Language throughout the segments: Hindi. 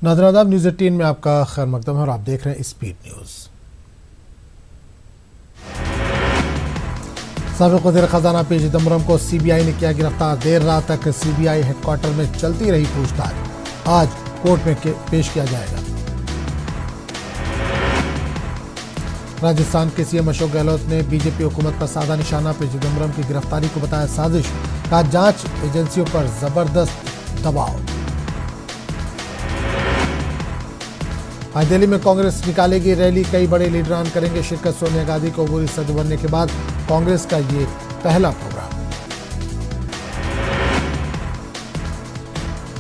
नाज़रीन, न्यूज़ 18 में आपका खैर मकदम है और आप देख रहे हैं स्पीड न्यूज़। साबिक़ वज़ीर ख़ज़ाना पी चिदम्बरम को सीबीआई ने किया गिरफ्तार। देर रात तक सीबीआई हेडक्वार्टर में चलती रही पूछताछ। आज कोर्ट में पेश किया जाएगा। राजस्थान के सीएम अशोक गहलोत ने बीजेपी हुकूमत पर साधा निशाना। पी चिदम्बरम की गिरफ्तारी को बताया साजिश। कहा जांच एजेंसियों पर जबरदस्त दबाव। आज दिल्ली में कांग्रेस निकालेगी रैली। कई बड़े लीडरान करेंगे शिरकत। सोनिया गांधी को अबूरी सदर बनने के बाद कांग्रेस का ये पहला प्रोग्राम।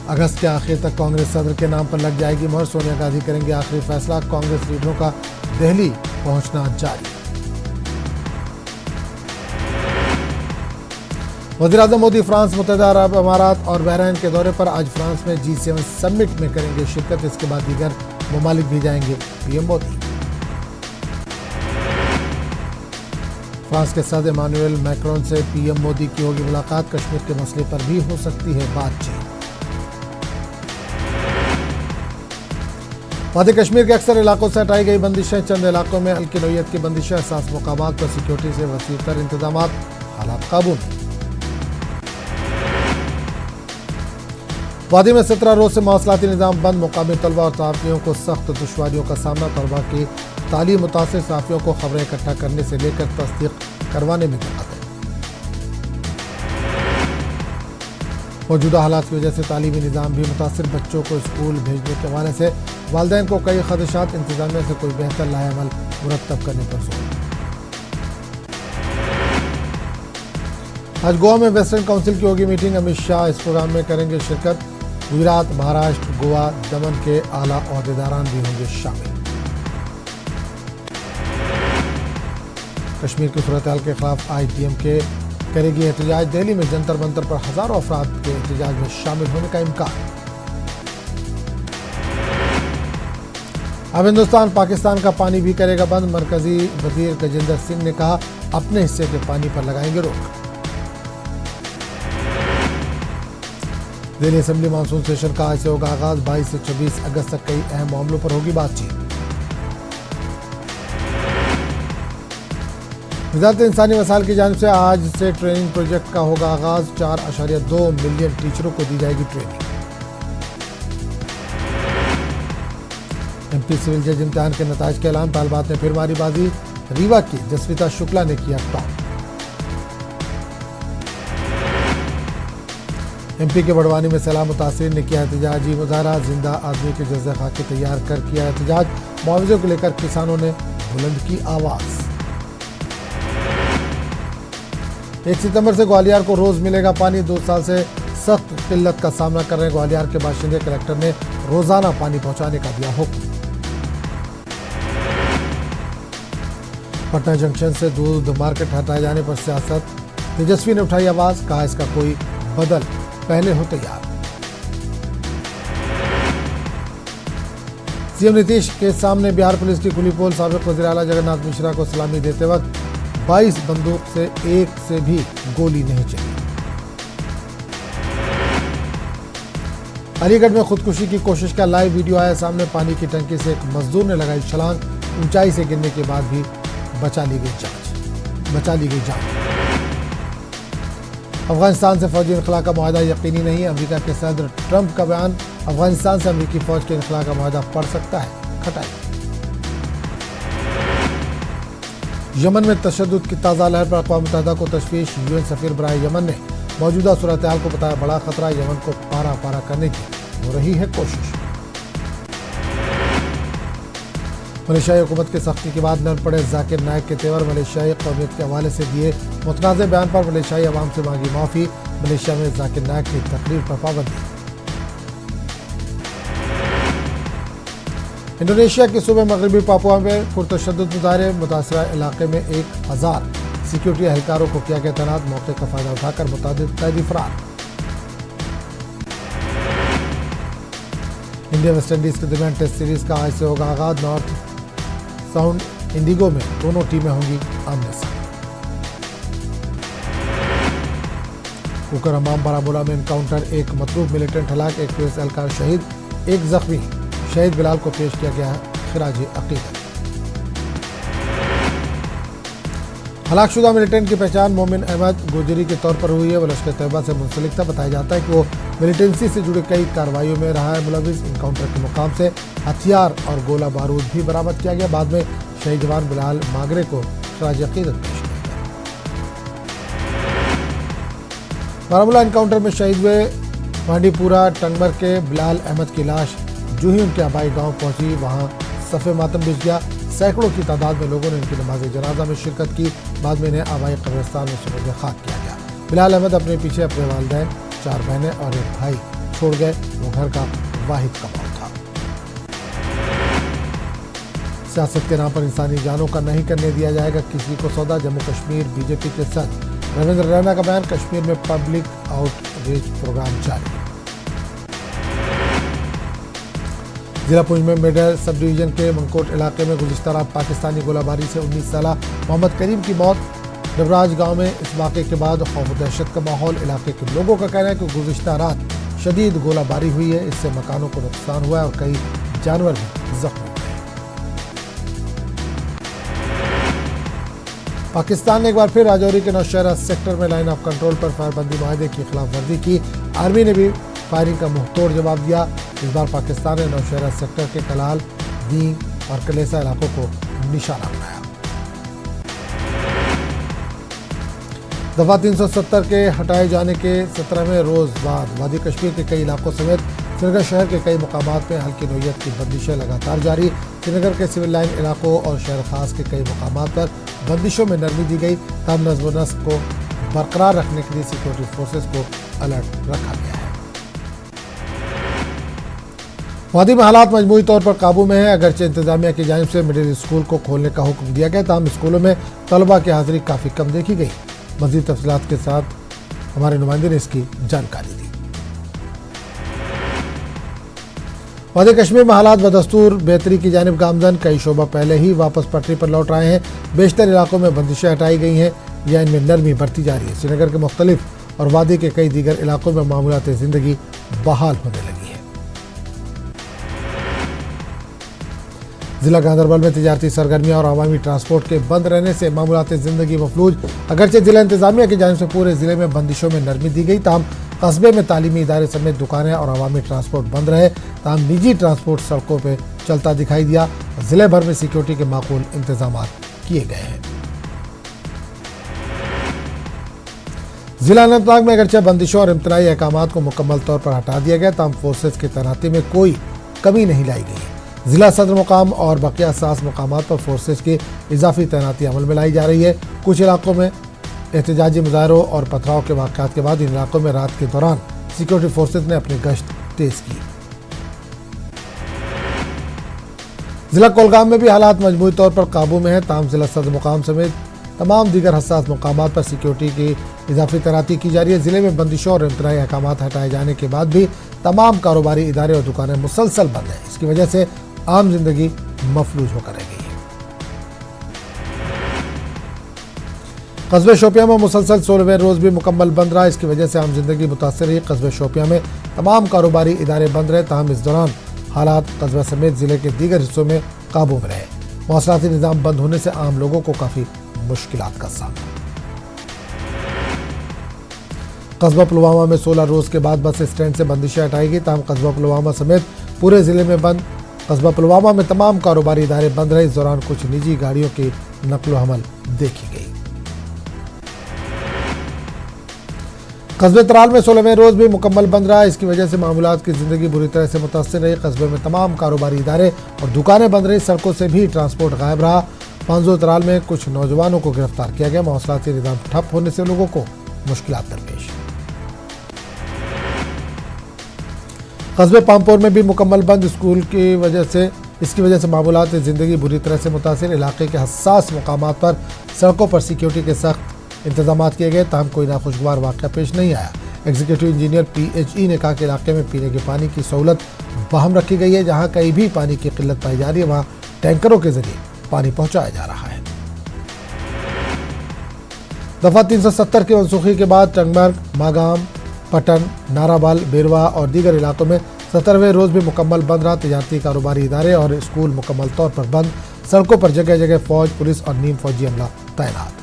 अगस्त के आखिर तक कांग्रेस सदर के नाम पर लग जाएगी मोहर। सोनिया गांधी करेंगे आखिरी फैसला। कांग्रेस लीडरों का दिल्ली पहुंचना जारी। वज़ीर-ए-आज़म मोदी फ्रांस, मुत्तहिदा अरब अमारात और बहरीन के दौरे पर। आज फ्रांस में G7 समिट में करेंगे शिरकत। इसके बाद दीगर ममालिक भी जाएंगे पीएम मोदी। फ्रांस के सदर इमानुएल मैक्रोन से पीएम मोदी की होगी मुलाकात। कश्मीर के मसले पर भी हो सकती है बातचीत। वादी कश्मीर के अक्सर इलाकों से हटाई गई बंदिशें। चंद इलाकों में हल्की नौयत की बंदिशें। सास मुकामात पर सिक्योरिटी से वसीतर इंतजामात। हालात काबू में। वादी में 17 रोज से मवासलाती निज़ाम बंद। मुकामी तलबा और सहाफ़ियों को सख्त दुश्वारियों का सामना। तलबा की तालीम मुतासिर सहाफ़ियों को खबरें इकट्ठा करने से लेकर तस्दीक करवाने में दिक्कत है। मौजूदा हालात की वजह से तालीमी निज़ाम भी मुतासिर। बच्चों को स्कूल भेजने के हवाले से वालिदैन को कई खदशात। इंतजामिया से कोई बेहतर लाएअमल मुरतब करने पर जोर। आज गोवा में वेस्टर्न काउंसिल की होगी मीटिंग। अमित शाह इस प्रोग्राम में करेंगे शिरकत। गुजरात, महाराष्ट्र, गोवा, दमन के आला ओहदेदारान भी होंगे शामिल। कश्मीर की सूरत हाल के खिलाफ ITMK करेगी एहतजाज। दिल्ली में जंतर मंतर पर हजारों अफराद के एहतजाज में शामिल होने का इम्कान। अब हिंदुस्तान पाकिस्तान का पानी भी करेगा बंद। मरकजी वजीर गजेंद्र सिंह ने कहा अपने हिस्से के पानी पर लगाएंगे रोक। दिल्ली असेंबली मानसून सेशन का आज से होगा आगाज। 22 से 26 अगस्त तक कई अहम मामलों पर होगी बातचीत। वज़ारत इंसानी वसाइल की जानिब से आज से ट्रेनिंग प्रोजेक्ट का होगा आगाज। 4.2 मिलियन टीचरों को दी जाएगी ट्रेनिंग। MP सिविल जज इम्तिहान के नताइज के ऐलान। तालिबात ने फिर मारी बाजी। रीवा की जसविता शुक्ला ने किया टॉप। MP के बड़वानी में सैलाब मुतासिरीन ने किया एहतजाजी मुजाहरा। जिंदा आदमी के जज़्बे खाके तैयार कर किया एहतजाज। मुआवजे को लेकर किसानों ने बुलंद की आवाज। 1 सितंबर से ग्वालियर को रोज मिलेगा पानी। 2 साल से सख्त किल्लत का सामना कर रहे ग्वालियर के बाशिंदे। कलेक्टर ने रोजाना पानी पहुंचाने का दिया हुक्म। पटना जंक्शन से दूध मार्केट हटाए जाने पर सियासत। तेजस्वी ने उठाई आवाज। कहा इसका कोई बदल पहले हो तैयार। सीएम नीतीश के सामने बिहार पुलिस की खुली पोल। साबिक़ वज़ीर आला जगन्नाथ मिश्रा को सलामी देते वक्त 22 बंदूक से एक से भी गोली नहीं चली। अलीगढ़ में खुदकुशी की कोशिश का लाइव वीडियो आया सामने। पानी की टंकी से एक मजदूर ने लगाई छलांग। ऊंचाई से गिरने के बाद भी बचा ली गई जान। अफगानिस्तान से फौजी इनखला का मुआहदा यकीनी नहीं। अमेरिका के सदर ट्रंप का बयान। अफगानिस्तान से अमेरिकी फौज के इनखला का मुआहदा पड़ सकता है खटाई। यमन में तशद्दुद की ताज़ा लहर पर अक़वाम मुत्तहिदा को तशवीश। UN सफ़ीर बराए यमन ने मौजूदा सूरत हाल को बताया बड़ा खतरा। यमन को पारा पारा करने की हो रही है कोशिश। मलेशियाई हुकूमत के सख्ती के बाद नर पड़े जाकिर नाइक के तेवर। मलेशियाई कौमियत के हवाले से दिए मुतनाज़े बयान पर मलेशियाई अवाम से मांगी माफ़ी। मलेशिया में जाकिर नाइक की तकरीर पर पाबंदी। इंडोनेशिया के सूबे मगरबी पापुआ में पुरतशद्दुद मुजाहरे। मुतासरा इलाके में 1000 सिक्योरिटी एहलकारों को किया गया तैनात। मौके का फायदा उठाकर मुतअद्दिद कैदी फरार। इंडिया वेस्ट इंडीज के दरमियान टेस्ट सीरीज का आज से होगा आगाज। नॉर्थ साउंड इंडिगो में दोनों टीमें होंगी आमने सामने। कुकर हमाम बारामूला में एनकाउंटर। एक मतलूब मिलिटेंट हलाक। एक पुलिस एहलकार शहीद, एक जख्मी। शहीद बिलाल को पेश किया गया खिराज अकीदत। हलाकशुदा मिलिटेंट की पहचान मोमिन अहमद गोजरी के तौर पर हुई है। वो लश्कर तैयबा से मुंसलिक था। बताया जाता है कि वो मिलिटेंसी से जुड़े कई कार्रवाइयों में रहा है मुलविस। इनकाउंटर के मुकाम से हथियार और गोला बारूद भी बरामद किया गया। बाद में शहीद जवान बिलाल मागरे को खिराज अकीदत पेश किया गया। बारामूला इनकाउंटर में शहीद हुए पांडीपुरा टंगमर के बिलाल अहमद की लाश जो ही उनके आबाई गांव पहुंची, वहां सफ़े मातम बिछ गया। सैकड़ों की तादाद में लोगों ने इनकी नमाज जनाजा में शिरकत की। बाद में इन्हें आबाई कब्रिस्तान में सुपुर्द खाक किया गया। बिलाल अहमद अपने पीछे अपने वालिदैन, 4 बहनें और एक भाई छोड़ गए। वो घर का वाहिद कमाल था। सियासत के नाम पर इंसानी जानों का नहीं करने दिया जाएगा किसी को सौदा। जम्मू कश्मीर बीजेपी के सदर रविंद्र रैना का बयान। कश्मीर में पब्लिक आउटरीच प्रोग्राम जारी। जिला पुंछ में मेडर सब डिवीजन के मंकोट इलाके में गुज़िश्ता रात पाकिस्तानी गोलाबारी से 19 साल मोहम्मद करीम की मौत। डबराज गांव में इस वाक़े के बाद खौफ व दहशत का माहौल। इलाके के लोगों का कहना है कि गुज़िश्ता रात शदीद गोलाबारी हुई है। इससे मकानों को नुकसान हुआ है और कई जानवर भी जख्मी हुए। पाकिस्तान ने एक बार फिर राजौरी के नौशहरा सेक्टर में लाइन ऑफ कंट्रोल पर फायरबंदी माहे की खिलाफ वर्जी की। आर्मी ने भी फायरिंग का मुंहतोड़ जवाब दिया। इस बार पाकिस्तान ने नौशहरा सेक्टर के कलाल, दीन और कलेसा इलाकों को निशाना बनाया। दफा 370 के हटाए जाने के 17वें रोज बाद वादी कश्मीर के कई इलाकों समेत श्रीनगर शहर के कई मुकामात में हल्की नोयत की बंदिशें लगातार जारी। श्रीनगर के सिविल लाइन इलाकों और शहर खास के कई मुकामात पर बंदिशों में नरमी दी गई। तब नज़्म व नस्क को बरकरार रखने के लिए सिक्योरिटी फोर्सेज को अलर्ट रखा गया है। वादी में हालात मजमूई तौर पर काबू में है। अगरचे इंतजामिया की जानिब से मिडिल स्कूल को खोलने का हुक्म दिया गया, तमाम स्कूलों में तलबा की हाजिरी काफ़ी कम देखी गई। मज़ीद तफसीलात के साथ हमारे नुमाइंदे ने इसकी जानकारी दी। वादी कश्मीर में हालात बदस्तूर बेहतरी की जानिब गामजन। कई शोबा पहले ही वापस पटरी पर लौट रहे हैं। बेशतर इलाकों में बंदिशें हटाई गई हैं या इनमें नरमी बढ़ती जा रही है। श्रीनगर के मुख्तलिफ और वादी के कई दीगर इलाकों में मामूलात ज़िंदगी बहाल होने लगी है। जिला गांधरबल में तिजारती सरगर्मियां और अवामी ट्रांसपोर्ट के बंद रहने से मामूलात ज़िंदगी मफलूज। अगरचे जिला इंतजामिया की जानिब से पूरे जिले में बंदिशों में नरमी दी गई, ताहम कस्बे में तालीमी इदारे समेत दुकानें और अवामी ट्रांसपोर्ट बंद रहे। ताहम निजी ट्रांसपोर्ट सड़कों पर चलता दिखाई दिया। जिले भर में सिक्योरिटी के माकूल इंतजाम किए गए हैं। जिला अनंतनाग में अगरचे बंदिशों और इम्तनाई अहकामात को मुकम्मल तौर पर हटा दिया गया, ताहम फोर्सेज की तैनाती में कोई कमी नहीं लाई गई है। जिला सदर मुकाम और बकिया सास मुकामात पर फोर्सेज की इजाफी तैनाती अमल में लाई जा रही है। कुछ इलाकों में एहतजाजी मुजाहरों और पथराव के वाक़यात के बाद इन इलाकों में रात के दौरान सिक्योरिटी फोर्सेज ने अपनी गश्त तेज की। जिला कोलगाम में भी हालात मजमूई तौर पर काबू में है, ताहम जिला सदर मुकाम समेत तमाम दीगर हसास मुकामात पर सिक्योरिटी की इजाफी तैनाती की जा रही है। जिले में बंदिशों और इम्तनाई अहकामात हटाए जाने के बाद भी तमाम कारोबारी इदारे और दुकानें मुसलसल बंद हैं। इसकी वजह से आम जिंदगी मफलूज होकर रह गई है। कस्बे शोपियां में मुसलसल 16वें रोज भी मुकम्मल बंद रहा। इसकी वजह से आम जिंदगी मुतासर रही। कस्बे शोपियां में तमाम कारोबारी इदारे बंद रहे, ताहम इस दौरान हालात कस्बा समेत जिले के दीगर हिस्सों में काबू में रहे। मौसलाती निज़ाम बंद होने से आम लोगों को काफ़ी मुश्किलात का सामना। कस्बा पुलवामा में 16 रोज के बाद बस स्टैंड से बंदिशें हटाई गई, ताहम कस्बा पुलवामा समेत पूरे जिले में बंद। कस्बा पुलवामा में तमाम कारोबारी इदारे बंद रहे। इस दौरान कुछ निजी गाड़ियों की नकलो हमल देखी गई। कस्बे तराल में 16वें रोज भी मुकम्मल बंद रहा। इसकी वजह से मामूलात की जिंदगी बुरी तरह से मुतासर रही। कस्बे में तमाम कारोबारी इदारे और दुकानें बंद रही। सड़कों से भी ट्रांसपोर्ट गायब रहा। पांजो तराल में कुछ नौजवानों को गिरफ्तार किया गया। मौसलाती निज़ाम ठप होने से लोगों को मुश्किलात दरपेश। कस्बे पामपोर में भी मुकम्मल बंद। स्कूल की वजह से इसकी वजह से मामूलात ज़िंदगी बुरी तरह से मुतासर। इलाके के हसास मुकामात पर सड़कों पर सिक्योरिटी के सख्त इंतजाम किए गए, ताहम कोई नाखुशगवार वाक़या पेश नहीं आया। एग्जीक्यूटिव इंजीनियर PHE ने कहा कि इलाके में पीने के पानी की सहूलत बहाल रखी गई है। जहाँ कहीं भी पानी की किल्लत पाई जा रही है वहाँ टैंकरों के जरिए पानी पहुँचाया जा रहा है। दफा 370 की मनसूखी के बाद टंगमर्ग, मागाम, पटन, नाराबल, बेरवा और दीगर इलाकों में 17वें रोज भी मुकम्मल बंद रहा। तजारती कारोबारी इदारे और स्कूल मुकम्मल तौर पर बंद। सड़कों पर जगह जगह फौज, पुलिस और नीम फौजी अमला तैनात।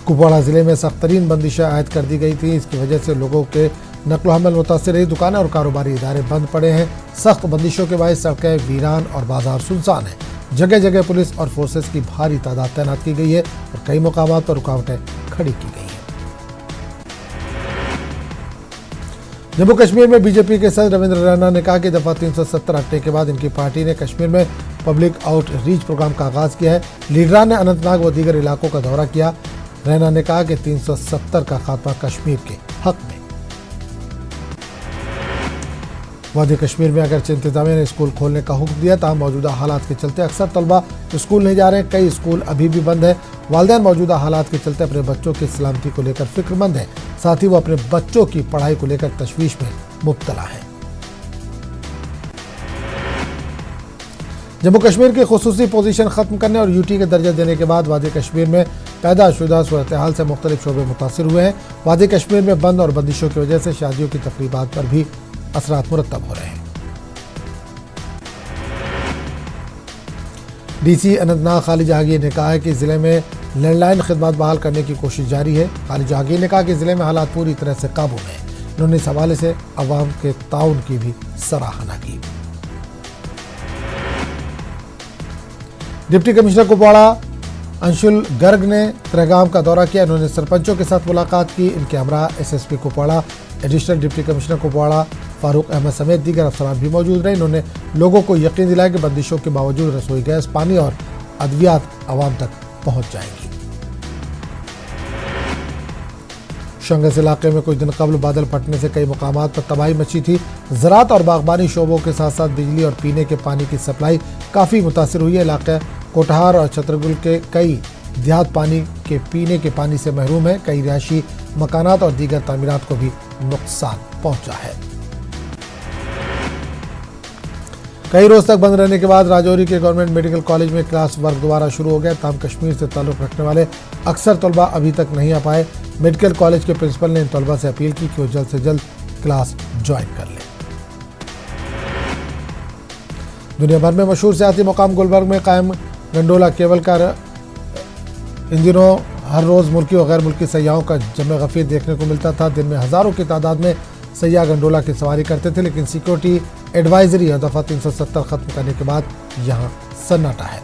कुपवाड़ा जिले में सख्त तरीन बंदिशें आयद कर दी गई थी। इसकी वजह से लोगों के नकलो हमल मुतासिर रही। दुकानें और कारोबारी इदारे बंद पड़े हैं। सख्त बंदिशों के बायस सड़कें वीरान और बाजार सुनसान हैं। जगह जगह पुलिस और फोर्सेस की भारी तादाद तैनात की गई है और कई मुकामात पर रुकावटें खड़ी की गई हैं। जम्मू कश्मीर में बीजेपी के सदर रविंद्र रैना ने कहा कि दफा 370 हटने के बाद इनकी पार्टी ने कश्मीर में पब्लिक आउटरीच प्रोग्राम का आगाज किया है। लीडरान ने अनंतनाग व दीगर इलाकों का दौरा किया। रैना ने कहा कि 370 का खात्मा कश्मीर के हक में। वादी कश्मीर में अगरचे इंतजामिया ने स्कूल खोलने का हुक्म दिया, ताहम मौजूदा हालात के चलते अक्सर तलबा स्कूल नहीं जा रहे हैं। कई स्कूल अभी भी बंद है। वालिदैन मौजूदा हालात के चलते अपने बच्चों की सलामती को लेकर फिक्रमंद है। साथ ही वो अपने बच्चों की पढ़ाई को लेकर तशवीश में मुब्तला है। जम्मू कश्मीर की खुसूसी पोजीशन खत्म करने और यूटी के दर्जा देने के बाद वादी कश्मीर में पैदा शुदा सूरत हाल से मुख्तलिफ शोबे मुतासिर हुए हैं। वादी कश्मीर में बंद और बंदिशों की वजह से शादियों की तकरीबात पर भी असरात मुरतब हो रहे हैं। डीसी अनंतनाग खालिद जहांगीर ने कहा है कि जिले में लैंडलाइन खिदमत बहाल करने की कोशिश जारी है। खालिद जहांगीर ने कहा कि जिले में हालात पूरी तरह से काबू में है। उन्होंने इस हवाले से अवाम के ताउन की भी सराहना की। डिप्टी कमिश्नर कुपवाड़ा अंशुल गर्ग ने त्रेगाम का दौरा किया। उन्होंने सरपंचों के साथ मुलाकात की। इनके हमरा SSP Kupwara, additional deputy commissioner Kupwara Farooq Ahmad समेत दीगर अफसरान भी मौजूद रहे। इन्होंने लोगों को यकीन दिलाया कि बंदिशों के बावजूद रसोई गैस, पानी और अद्वियात आवाम तक पहुंच जाएंगी। शंगस इलाके में कुछ दिन कबल बादल फटने से कई मुकामात पर तबाही मची थी। ज़राअत और बागबानी शोबों के साथ साथ बिजली और पीने के पानी की सप्लाई काफ़ी मुतासिर हुई है। इलाके कोटहार और छतरगुल के कई देहात पानी के पीने के पानी से महरूम है। कई रिहायशी मकानात और दीगर तामीरात को भी नुकसान पहुंचा है। कई रोज तक बंद रहने के बाद राजौरी के गवर्नमेंट मेडिकल कॉलेज में क्लास वर्क दोबारा शुरू हो गया। ताहम कश्मीर से ताल्लुक़ रखने वाले अक्सर तलबा अभी तक नहीं आ पाए। मेडिकल कॉलेज के प्रिंसिपल ने इन तलबा से अपील की कि वो जल्द से जल्द क्लास ज्वाइन कर लें। दुनिया भर में मशहूर सियासी मुकाम गुलबर्ग में कायम गंडोला केबल कार इन दिनों हर रोज़ मुल्की और गैर मुल्की सयाहों का जमे गफीर देखने को मिलता था। दिन में हज़ारों की तादाद में सयाह गंडोला की सवारी करते थे, लेकिन सिक्योरिटी एडवाइजरी और दफ़ा 370 ख़त्म करने के बाद यहाँ सन्नाटा है।